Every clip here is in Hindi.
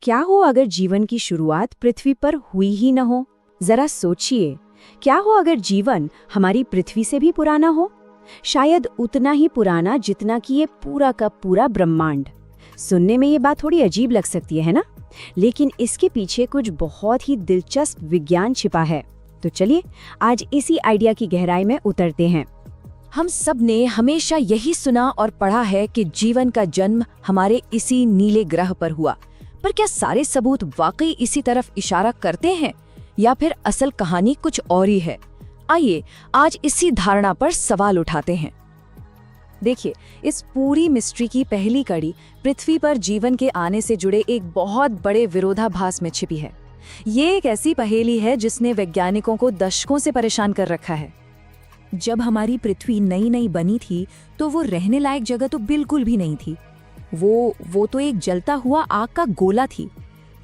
क्या हो अगर जीवन की शुरुआत पृथ्वी पर हुई ही न हो? जरा सोचिए, क्या हो अगर जीवन हमारी पृथ्वी से भी पुराना हो? शायद उतना ही पुराना जितना कि ये पूरा का पूरा ब्रह्मांड। सुनने में ये बात थोड़ी अजीब लग सकती है ना? लेकिन इसके पीछे कुछ बहुत ही दिलचस्प विज्ञान छिपा है। तो चलिए आज इसी आइडिया की गहराई में उतरते हैं। हम सब ने हमेशा यही सुना और पढ़ा है कि जीवन का जन्म हमारे इसी नीले ग्रह पर हुआ, पर क्या सारे सबूत वाकई इसी तरफ इशारा करते हैं या फिर असल कहानी कुछ और ही है? आइए आज इसी धारणा पर सवाल उठाते हैं। देखिए, इस पूरी मिस्ट्री की पहली कड़ी पृथ्वी पर जीवन के आने से जुड़े एक बहुत बड़े विरोधाभास में छिपी है। ये एक ऐसी पहेली है जिसने वैज्ञानिकों को दशकों से परेशान कर रखा है। जब हमारी पृथ्वी नई नई बनी थी तो वो रहने लायक जगह तो बिल्कुल भी नहीं थी। वो तो एक जलता हुआ आग का गोला थी।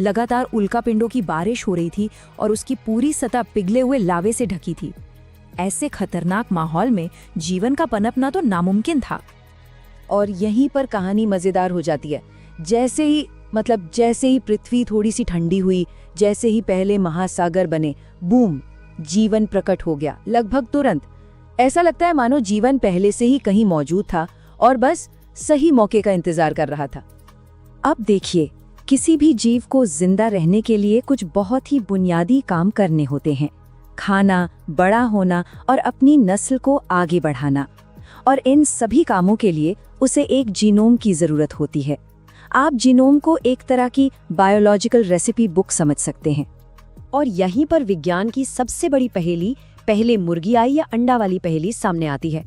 लगातार उल्कापिंडों की बारिश हो रही थी और उसकी पूरी सतह पिघले हुए लावे से ढकी थी। ऐसे खतरनाक माहौल में जीवन का पनपना तो नामुमकिन था। और यहीं पर कहानी मजेदार हो जाती है। जैसे ही पृथ्वी थोड़ी सी ठंडी हुई, जैसे ही पहले महासागर बने, बूम, जीवन प्रकट हो गया। लगभग तुरंत ऐसा लगता है मानो जीवन पहले से ही कहीं मौजूद था और बस सही मौके का इंतजार कर रहा था। अब देखिए, किसी भी जीव को जिंदा रहने के लिए कुछ बहुत ही बुनियादी काम करने होते हैं। खाना, बड़ा होना और अपनी नस्ल को आगे बढ़ाना। और इन सभी कामों के लिए उसे एक जीनोम की जरूरत होती है। आप जीनोम को एक तरह की बायोलॉजिकल रेसिपी बुक समझ सकते हैं। और यहीं पर विज्ञान की सबसे बड़ी पहेली, पहले मुर्गी आई या अंडा वाली पहेली सामने आती है।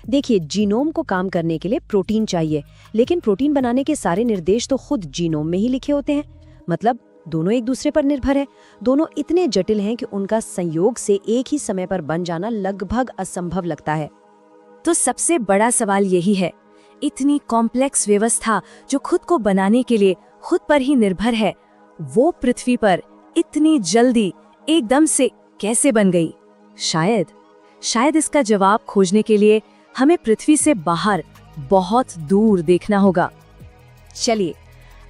देखिए, जीनोम को काम करने के लिए प्रोटीन चाहिए, लेकिन प्रोटीन बनाने के सारे निर्देश तो खुद जीनोम में ही लिखे होते हैं। मतलब दोनों एक दूसरे पर निर्भर है। दोनों इतने जटिल हैं कि उनका संयोग से एक ही समय पर बन जाना लगभग असंभव लगता है। तो सबसे बड़ा सवाल यही है, इतनी कॉम्प्लेक्स व्यवस्था जो खुद को बनाने के लिए खुद पर ही निर्भर है, वो पृथ्वी पर इतनी जल्दी एकदम से कैसे बन गई? शायद इसका जवाब खोजने के लिए हमें पृथ्वी से बाहर बहुत दूर देखना होगा। चलिए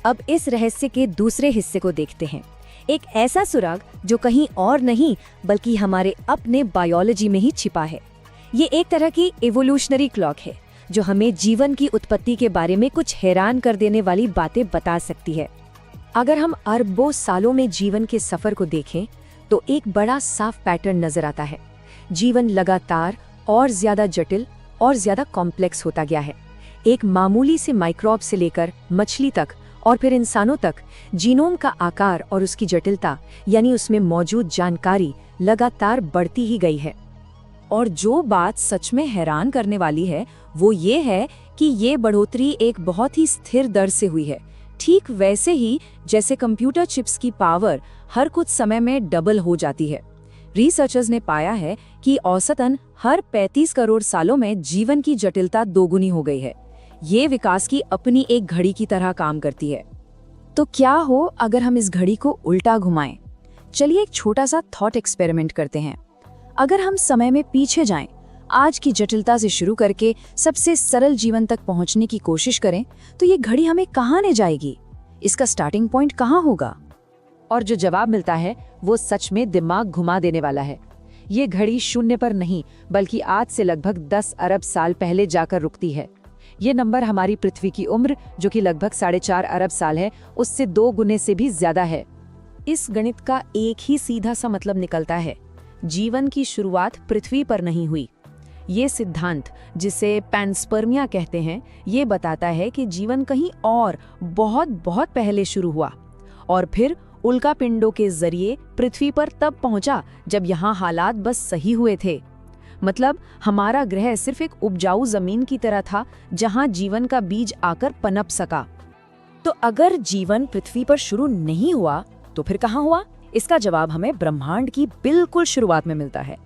अब इस रहस्य के दूसरे हिस्से को देखते हैं। एक ऐसा सुराग जो कहीं और नहीं बल्कि हमारे अपने बायोलॉजी में ही छिपा है। ये एक तरह की इवोल्यूशनरी क्लॉक है जो हमें जीवन की उत्पत्ति के बारे में कुछ हैरान कर देने वाली बातें बता सकती है। अगर हम अरबों सालों में जीवन के सफर को देखें तो एक बड़ा साफ पैटर्न नजर आता है। जीवन लगातार और ज्यादा जटिल और ज्यादा कॉम्प्लेक्स होता गया है। एक मामूली से माइक्रोब से लेकर मछली तक और फिर इंसानों तक, जीनोम का आकार और उसकी जटिलता यानी उसमें मौजूद जानकारी लगातार बढ़ती ही गई है। और जो बात सच में हैरान करने वाली है वो ये है कि ये बढ़ोतरी एक बहुत ही स्थिर दर से हुई है। ठीक वैसे ही जैसे कंप्यूटर चिप्स की पावर हर कुछ समय में डबल हो जाती है। रिसर्चर्स ने पाया है कि औसतन हर 35 करोड़ सालों में जीवन की जटिलता दोगुनी हो गई है। ये विकास की अपनी एक घड़ी की तरह काम करती है। तो क्या हो अगर हम इस घड़ी को उल्टा घुमाएं? चलिए एक छोटा सा थॉट एक्सपेरिमेंट करते हैं। अगर हम समय में पीछे जाएं, आज की जटिलता से शुरू करके सबसे सरल जीवन तक पहुंचने की कोशिश करें, तो ये घड़ी हमें कहाँ ले जाएगी? इसका स्टार्टिंग पॉइंट कहाँ होगा? और जो जवाब मिलता है वो सच में दिमाग घुमा देने वाला है। ये घड़ी शून्य पर नहीं बल्कि आज से लगभग 10 अरब साल पहले जाकर रुकती है। ये नंबर हमारी पृथ्वी की उम्र, जो कि लगभग 4.5 अरब साल है, उससे 2 गुने से भी ज्यादा है। इस गणित का एक ही सीधा सा मतलब निकलता है, जीवन की शुरुआत पृथ्वी पर नहीं हुई। ये सिद्धांत, जिसे पैनस्पर्मिया कहते हैं, ये बताता है कि जीवन कहीं और बहुत बहुत पहले शुरू हुआ और फिर उल्कापिंडों के जरिए पृथ्वी पर तब पहुंचा जब यहाँ हालात बस सही हुए थे। मतलब हमारा ग्रह सिर्फ एक उपजाऊ जमीन की तरह था जहाँ जीवन का बीज आकर पनप सका। तो अगर जीवन पृथ्वी पर शुरू नहीं हुआ तो फिर कहाँ हुआ? इसका जवाब हमें ब्रह्मांड की बिल्कुल शुरुआत में मिलता है।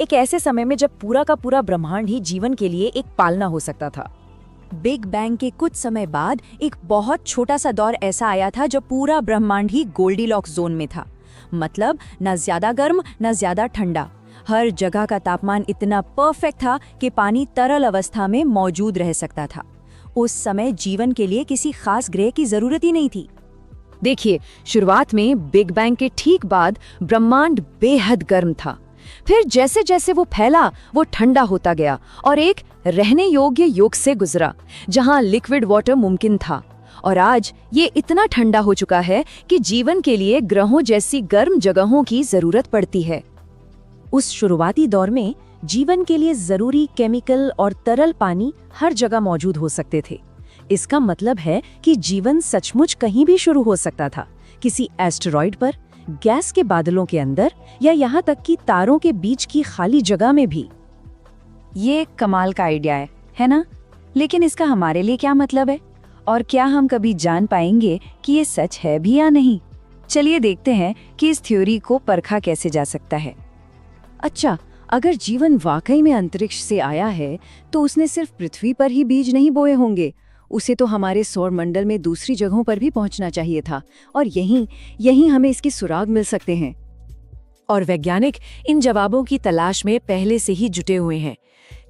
एक ऐसे समय में जब पूरा का पूरा ब्रह्मांड ही जीवन के लिए एक पालना हो सकता था। बिग बैंग के कुछ समय बाद एक बहुत छोटा सा दौर ऐसा आया था जब पूरा ब्रह्मांड ही गोल्डीलॉक्स जोन में था। मतलब न ज्यादा गर्म न ज्यादा ठंडा, हर जगह का तापमान इतना परफेक्ट था कि पानी तरल अवस्था में मौजूद रह सकता था। उस समय जीवन के लिए किसी खास ग्रह की जरूरत ही नहीं थी। देखिए, शुरुआत में बिग बैंग के ठीक बाद ब्रह्मांड बेहद गर्म था। फिर जैसे जैसे वो फैला, वो ठंडा होता गया और एक रहने योग्य युग से गुजरा, जहां लिक्विड वाटर मुमकिन था। और आज ये इतना ठंडा हो चुका है कि जीवन के लिए ग्रहों जैसी गर्म जगहों की जरूरत पड़ती है। उस शुरुआती दौर में जीवन के लिए जरूरी केमिकल और तरल पानी हर जगह मौजूद हो सकते थे। इसका मतलब है कि जीवन सचमुच कहीं भी शुरू हो सकता था, किसी एस्टेरॉइड पर, गैस के बादलों के अंदर, या यहाँ तक कि तारों के बीच की खाली जगह में भी। ये कमाल का आइडिया है ना? लेकिन इसका हमारे लिए क्या मतलब है? और क्या हम कभी जान पाएंगे कि ये सच है भी या नहीं? चलिए देखते हैं कि इस थ्योरी को परखा कैसे जा सकता है। अच्छा, अगर जीवन वाकई में अंतरिक्ष से आया है, तो उसने सिर्फ पृथ्वी पर ही बीज नहीं बोए होंगे। उसे तो हमारे सौर मंडल में दूसरी जगहों पर भी पहुंचना चाहिए था, और यहीं हमें इसके सुराग मिल सकते हैं। और वैज्ञानिक इन जवाबों की तलाश में पहले से ही जुटे हुए हैं।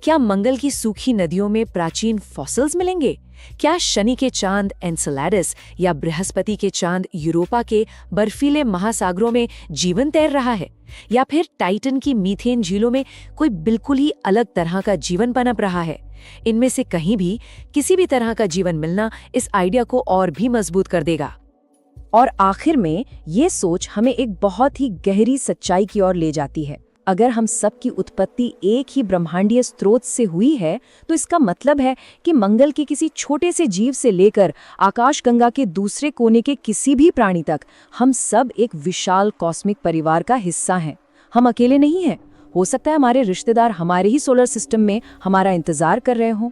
क्या मंगल की सूखी नदियों में प्राचीन फॉसिल्स मिलेंगे? क्या शनि के चांद एनसेलेडस या बृहस्पति के चांद यूरोपा के बर्फीले महासागरों में जीवन तैर रहा है? या फिर टाइटन की मीथेन झीलों में कोई बिल्कुल ही अलग तरह का जीवन पनप रहा है? इनमें से कहीं भी किसी भी तरह का जीवन मिलना इस आइडिया को और भी मजबूत कर देगा। और आखिर में ये सोच हमें एक बहुत ही गहरी सच्चाई की ओर ले जाती है। अगर हम सब की उत्पत्ति एक ही ब्रह्मांडीय स्रोत से हुई है, तो इसका मतलब है कि मंगल के किसी छोटे से जीव से लेकर आकाशगंगा के दूसरे कोने के किसी भी प्राणी तक हम सब एक विशाल कॉस्मिक परिवार का हिस्सा हैं। हम अकेले नहीं हैं। हो सकता है हमारे रिश्तेदार हमारे ही सोलर सिस्टम में हमारा इंतजार कर रहे हों।